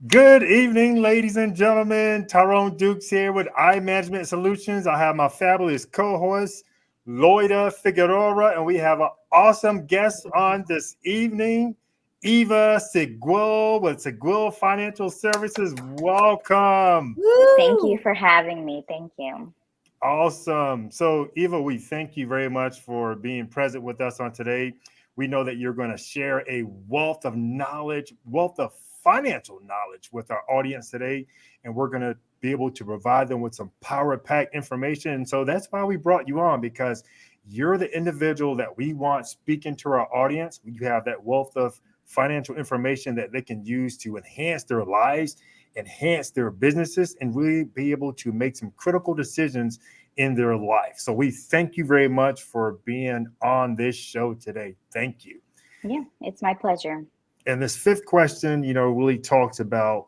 Good evening, ladies and gentlemen. Tyrone Dukes here with iManagement Solutions. I have my fabulous co-host, Loida Figueroa, and we have an awesome guest on this evening, Eva Siguil with Siguil Financial Services. Welcome. Thank you Woo! for having me. Thank you. Awesome. So, Eva, we thank you very much for being present with us on today. We know that you're going to share a wealth of knowledge, wealth of financial knowledge with our audience today, and we're going to be able to provide them with some power pack information. And so that's why we brought you on because you're the individual that we want speaking to our audience. You have that wealth of financial information that they can use to enhance their lives, enhance their businesses, and really be able to make some critical decisions in their life. So we thank you very much for being on this show today. Thank you. Yeah, it's my pleasure. And this fifth question, really talks about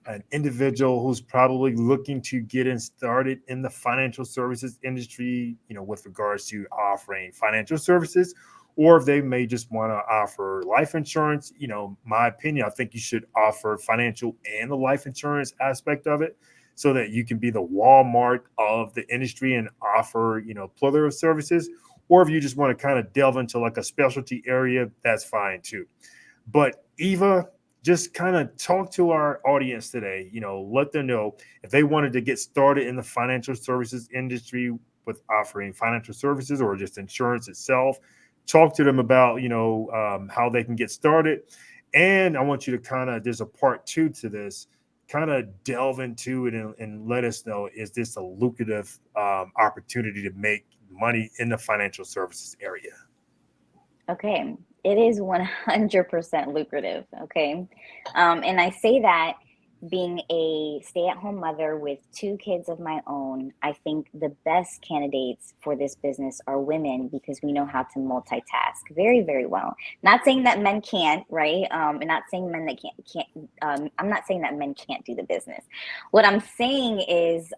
an individual who's probably looking to get in started in the financial services industry, with regards to offering financial services, or if they may just want to offer life insurance. My opinion, I think you should offer financial and the life insurance aspect of it so that you can be the Walmart of the industry and offer, plethora of services. Or if you just want to kind of delve into like a specialty area, that's fine too. But Eva, just kind of talk to our audience today, let them know if they wanted to get started in the financial services industry with offering financial services or just insurance itself. Talk to them about, how they can get started. And I want you to kind of, there's a part two to this, kind of delve into it and let us know, is this a lucrative opportunity to make money in the financial services area? Okay, it is 100% lucrative. Okay, and I say that being a stay-at-home mother with two kids of my own, I think the best candidates for this business are women because we know how to multitask very, very well. Not saying that men can't, right? And not saying men that can't. I'm not saying that men can't do the business. What I'm saying is,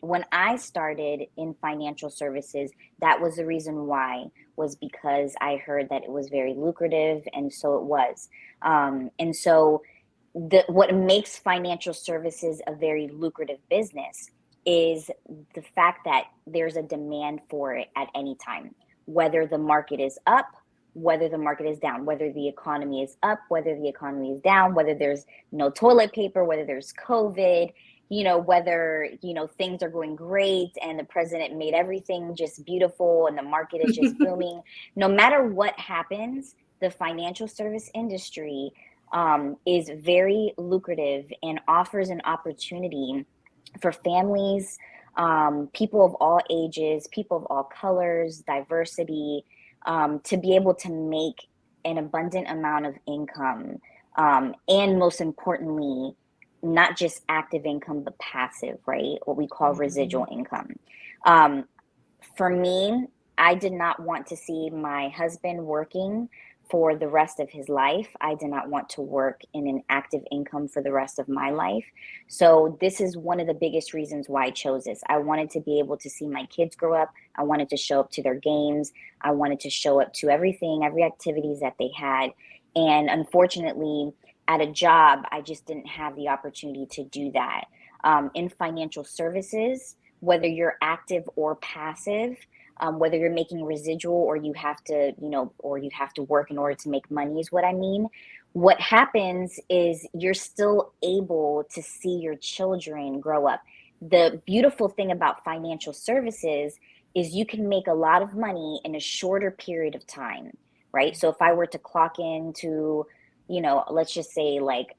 when I started in financial services, that was the reason why was because I heard that it was very lucrative, and so it was. And so, what makes financial services a very lucrative business is the fact that there's a demand for it at any time, whether the market is up, whether the market is down, whether the economy is up, whether the economy is down, whether there's no toilet paper, whether there's COVID, whether, things are going great and the president made everything just beautiful and the market is just booming. No matter what happens, the financial service industry is very lucrative and offers an opportunity for families, people of all ages, people of all colors, diversity, to be able to make an abundant amount of income. And most importantly, not just active income, but passive, right? What we call residual income. Um, for me, I did not want to see my husband working for the rest of his life. I did not want to work in an active income for the rest of my life. So, this is one of the biggest reasons why I chose this. I wanted to be able to see my kids grow up. I wanted to show up to their games. I wanted to show up to everything, every activities that they had. And unfortunately, at a job, I just didn't have the opportunity to do that. In financial services, whether you're active or passive, whether you're making residual or you have to, or you have to work in order to make money, is what I mean. What happens is you're still able to see your children grow up. The beautiful thing about financial services is you can make a lot of money in a shorter period of time, right? So if I were to clock into, let's just say, like,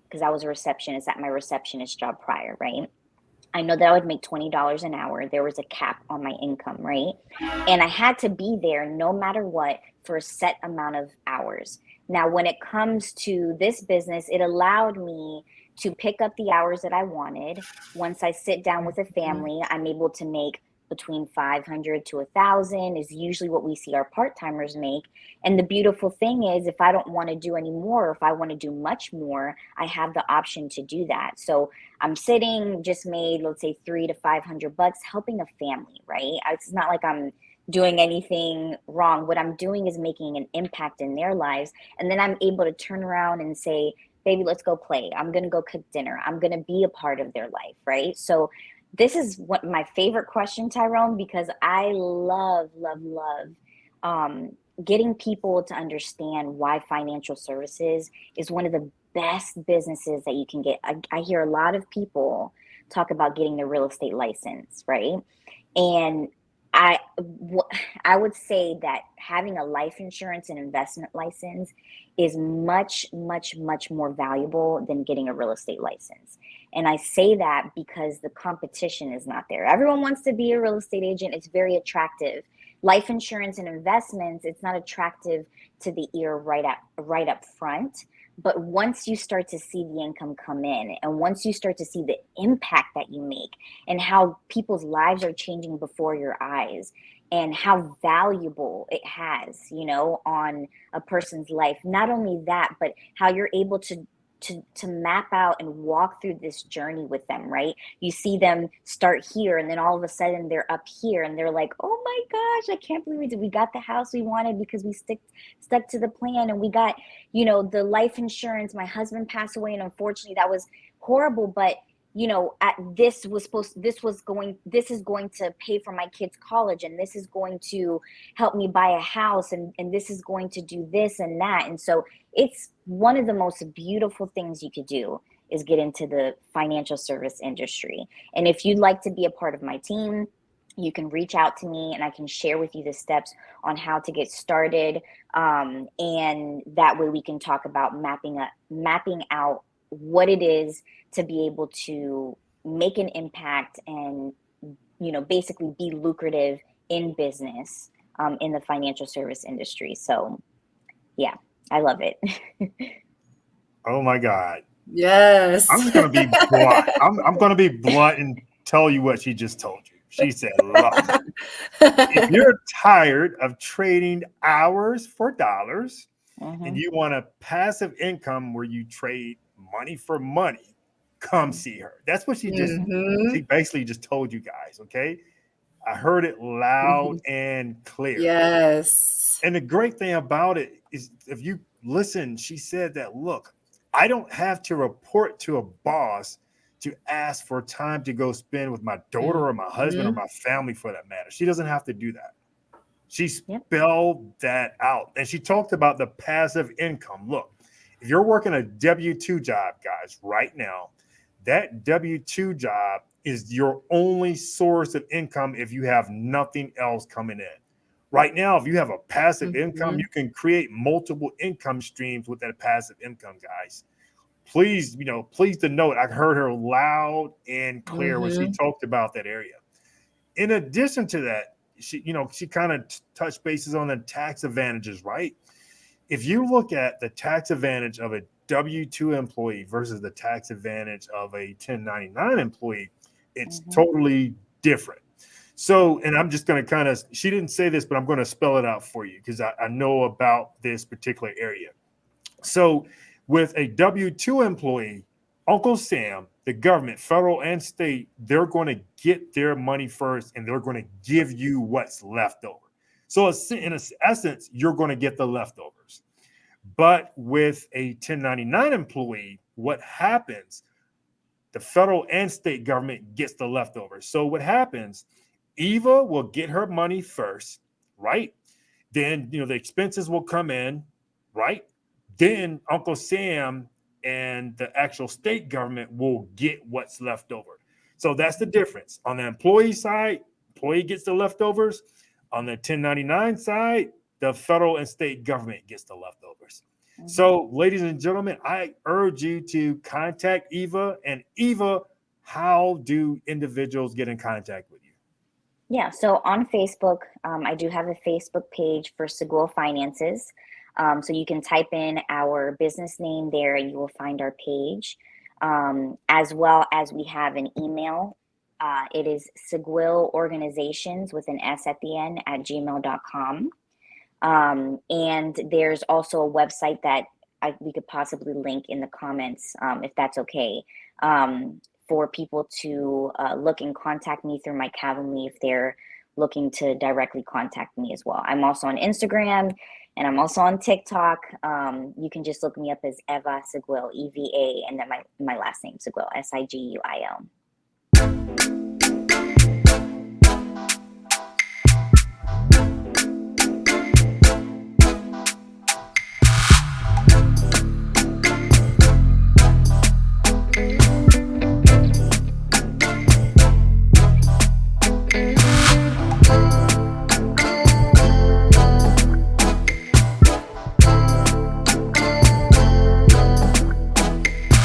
because I was a receptionist at my receptionist job prior, right? I know that I would make $20 an hour. There was a cap on my income, right? And I had to be there no matter what for a set amount of hours. Now, when it comes to this business, it allowed me to pick up the hours that I wanted. Once I sit down with a family, I'm able to make between 500 to 1,000 is usually what we see our part-timers make. And the beautiful thing is, if I don't want to do any more, or if I want to do much more, I have the option to do that. So I'm sitting, just made, let's say, 300 to 500 bucks helping a family, right? It's not like I'm doing anything wrong. What I'm doing is making an impact in their lives. And then I'm able to turn around and say, baby, let's go play. I'm going to go cook dinner. I'm going to be a part of their life, right? So this is what my favorite question, Tyrone, because I love, love, love getting people to understand why financial services is one of the best businesses that you can get. I hear a lot of people talk about getting the real estate license, right? And I, I would say that having a life insurance and investment license is much, much, much more valuable than getting a real estate license. And I say that because the competition is not there. Everyone wants to be a real estate agent. It's very attractive. Life insurance and investments, it's not attractive to the ear right up front. But once you start to see the income come in, and once you start to see the impact that you make, and how people's lives are changing before your eyes, and how valuable it has, on a person's life, not only that, but how you're able to map out and walk through this journey with them, right? You see them start here, and then all of a sudden they're up here, and they're like, oh my gosh, I can't believe we got the house we wanted because we stuck to the plan, and we got, the life insurance. My husband passed away, and unfortunately that was horrible, but this is going to pay for my kids' college, and this is going to help me buy a house, and this is going to do this and that. And so it's one of the most beautiful things you could do is get into the financial service industry. And if you'd like to be a part of my team, you can reach out to me and I can share with you the steps on how to get started. And that way we can talk about mapping out what it is to be able to make an impact and, basically be lucrative in business, in the financial service industry. So yeah, I love it. Oh my God. Yes. I'm just going to be blunt. I'm going to be blunt and tell you what she just told you. She said, look, if you're tired of trading hours for dollars and you want a passive income where you trade money for money, come see her. That's what she basically just told you guys. Okay. I heard it loud and clear. Yes. And the great thing about it is if you listen, she said that, look, I don't have to report to a boss to ask for time to go spend with my daughter or my husband or my family for that matter. She doesn't have to do that. She spelled that out. And she talked about the passive income. Look, if you're working a W-2 job, guys, right now, that W-2 job is your only source of income if you have nothing else coming in. Right now, if you have a passive income, you can create multiple income streams with that passive income, guys. Please, please denote, I heard her loud and clear when she talked about that area. In addition to that, she kind of touched bases on the tax advantages, right? If you look at the tax advantage of a W-2 employee versus the tax advantage of a 1099 employee, it's totally different. So, and I'm just going to she didn't say this, but I'm going to spell it out for you because I know about this particular area. So with a W-2 employee, Uncle Sam, the government, federal and state, they're going to get their money first and they're going to give you what's left over. So in essence, you're going to get the leftovers. But with a 1099 employee, what happens? The federal and state government gets the leftovers. So what happens? Eva will get her money first, right? Then, the expenses will come in, right? Then Uncle Sam and the actual state government will get what's left over. So that's the difference. On the employee side, employee gets the leftovers. On the 1099 side, the federal and state government gets the leftovers. So, ladies and gentlemen, I urge you to contact Eva. And Eva, how do individuals get in contact with you? Yeah, so on Facebook, I do have a Facebook page for Siguil Finances. So you can type in our business name there and you will find our page. As well as we have an email. It is Siguil Organizations with an S at the end at gmail.com. And there's also a website that we could possibly link in the comments, if that's okay, for people to look and contact me through my Calendly if they're looking to directly contact me as well. I'm also on Instagram And I'm also on TikTok. You can just look me up as Eva Siguil, EVA, and then my last name, Siguil, Siguil.